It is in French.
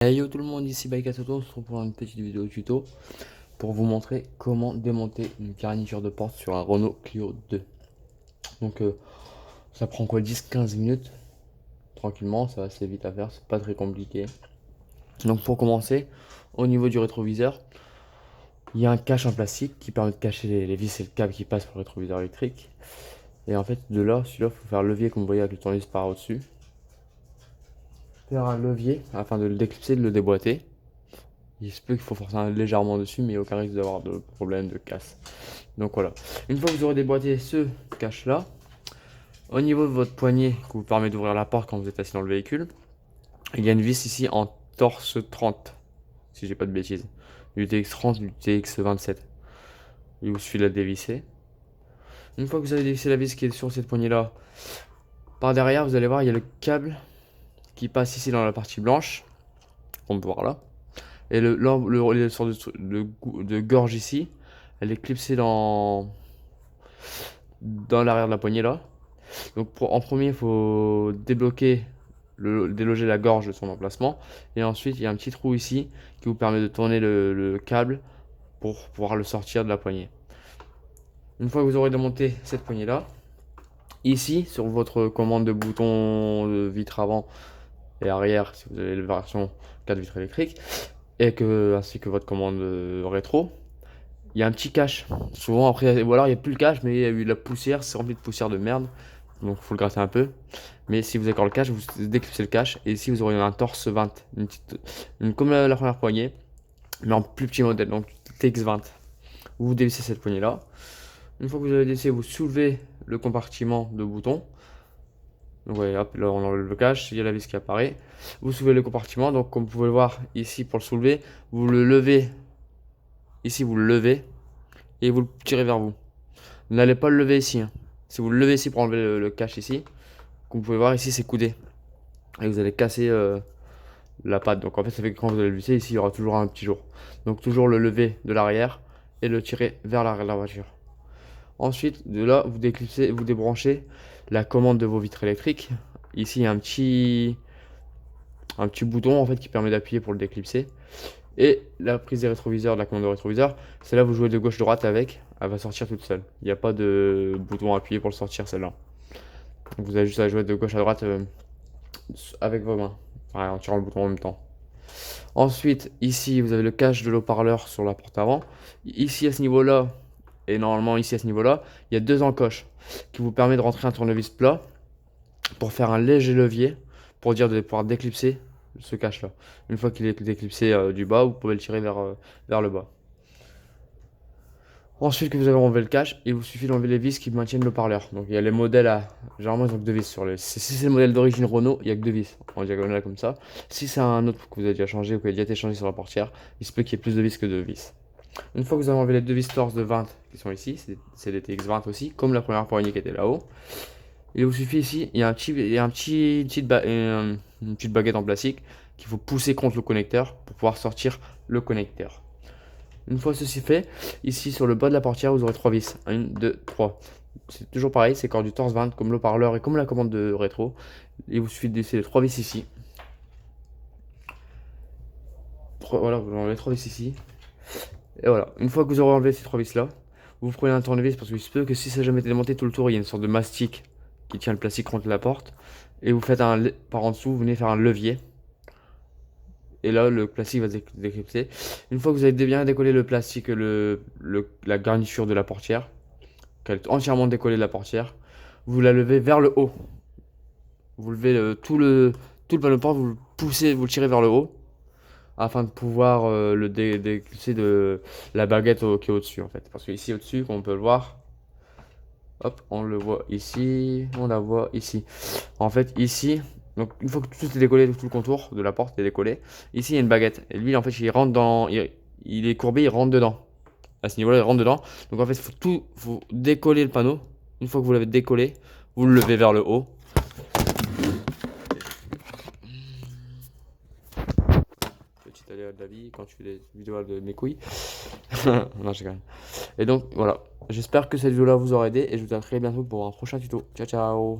Hey yo tout le monde, ici Baikatoto, on se retrouve pour une petite vidéo tuto pour vous montrer comment démonter une garniture de porte sur un Renault Clio 2. Donc ça prend quoi, 10-15 minutes tranquillement, ça va assez vite à faire, c'est pas très compliqué. Donc pour commencer, au niveau du rétroviseur, il y a un cache en plastique qui permet de cacher les vis et le câble qui passe pour le rétroviseur électrique. Et en fait de là, celui-là, il faut faire le levier comme vous voyez avec le tournevis par au-dessus. Faire un levier afin de le déclipser, de le déboîter. Il se peut qu'il faut forcer légèrement dessus, mais aucun risque d'avoir de problème de casse. Donc voilà. Une fois que vous aurez déboîté ce cache là, au niveau de votre poignet qui vous permet d'ouvrir la porte quand vous êtes assis dans le véhicule, il y a une vis ici en torse 30, si j'ai pas de bêtises. Du TX30, du TX27. Il vous suffit de la dévisser. Une fois que vous avez dévissé la vis qui est sur cette poignée là, par derrière vous allez voir il y a le câble qui passe ici dans la partie blanche, on peut voir là. Et le sort de gorge ici, elle est clipsée dans l'arrière de la poignée là. Donc en premier, il faut débloquer, déloger la gorge de son emplacement. Et ensuite, il y a un petit trou ici qui vous permet de tourner le câble pour pouvoir le sortir de la poignée. Une fois que vous aurez démonté cette poignée là, ici sur votre commande de bouton de vitre avant et arrière, si vous avez la version 4 vitres électriques, ainsi que votre commande rétro, il y a un petit cache. Souvent après, ou alors il n'y a plus le cache, mais il y a eu de la poussière, c'est rempli de poussière de merde. Donc il faut le gratter un peu. Mais si vous avez encore le cache, vous déclipsez le cache. Et ici vous aurez un torse 20. Comme la première poignée, mais en plus petit modèle, donc TX20. Vous dévissez cette poignée là. Une fois que vous avez dévissé, vous soulevez le compartiment de boutons. Donc voyez, hop, là on enlève le cache, il y a la vis qui apparaît. Vous soulevez le compartiment, donc comme vous pouvez le voir ici pour le soulever, vous le levez. Ici vous le levez et vous le tirez vers vous. Vous n'allez pas le lever ici. Si vous le levez ici pour enlever le cache ici, comme vous pouvez voir ici c'est coudé. Et vous allez casser la patte. Donc en fait ça fait que quand vous allez le visser ici il y aura toujours un petit jour. Donc toujours le lever de l'arrière et le tirer vers l'arrière de la voiture. Ensuite de là vous déclipsez, vous débranchez la commande de vos vitres électriques. Ici il y a un petit bouton en fait qui permet d'appuyer pour le déclipser. Et la prise des rétroviseurs, de la commande de rétroviseur, c'est là où vous jouez de gauche-droite avec, elle va sortir toute seule. Il n'y a pas de bouton à appuyer pour le sortir celle-là. Donc vous avez juste à jouer de gauche à droite avec vos mains, enfin, en tirant le bouton en même temps. Ensuite, ici vous avez le cache de l'haut-parleur sur la porte avant. Ici à ce niveau-là, et normalement ici à ce niveau-là, il y a deux encoches qui vous permettent de rentrer un tournevis plat pour faire un léger levier pour dire de pouvoir déclipser ce cache là. Une fois qu'il est déclipsé du bas, vous pouvez le tirer vers le bas. Ensuite que vous avez enlevé le cache, il vous suffit d'enlever les vis qui maintiennent le parleur. Donc il y a les modèles à... Généralement ils ont que deux vis sur les... Si c'est le modèle d'origine Renault, il n'y a que deux vis en diagonale comme ça. Si c'est un autre que vous avez déjà changé ou qui a déjà été changé sur la portière, il se peut qu'il y ait plus de vis que de vis. Une fois que vous avez enlevé les deux vis torse de 20 qui sont ici, c'est des TX20 aussi, comme la première poignée qui était là-haut. Il vous suffit ici, il y a une petite baguette en plastique qu'il faut pousser contre le connecteur pour pouvoir sortir le connecteur. Une fois ceci fait, ici sur le bas de la portière, vous aurez 3 vis. 1, 2, 3. C'est toujours pareil, c'est corps du torse 20 comme le parleur et comme la commande de rétro. Il vous suffit de laisser les 3 vis ici. Voilà, vous enlevez les 3 vis ici. Et voilà, une fois que vous aurez enlevé ces 3 vis là, vous prenez un tournevis parce qu'il se peut que si ça n'a jamais été démonté tout le tour, il y a une sorte de mastic qui tient le plastique contre la porte. Et vous faites par en dessous, vous venez faire un levier. Et là, le plastique va se décrypter. Une fois que vous avez bien décollé le plastique, la garniture de la portière, qu'elle est entièrement décollée de la portière, vous la levez vers le haut. Vous levez tout le panneau de porte, vous le poussez, vous le tirez vers le haut, afin de pouvoir le déclipser de la baguette qui est au-dessus en fait. Parce que ici au-dessus, comme on peut le voir, hop, on le voit ici, on la voit ici. En fait, ici, donc une fois que tout est décollé, tout le contour de la porte est décollé, ici il y a une baguette. Et lui, en fait, il rentre dans, il est courbé, il rentre dedans. À ce niveau-là, il rentre dedans. Donc en fait, faut décoller le panneau. Une fois que vous l'avez décollé, vous le levez vers le haut. Petit aléa de la vie quand tu fais des vidéos de mes couilles. Non, je gagne. Et donc voilà, j'espère que cette vidéo là vous aura aidé et je vous dis à très bientôt pour un prochain tuto. Ciao ciao.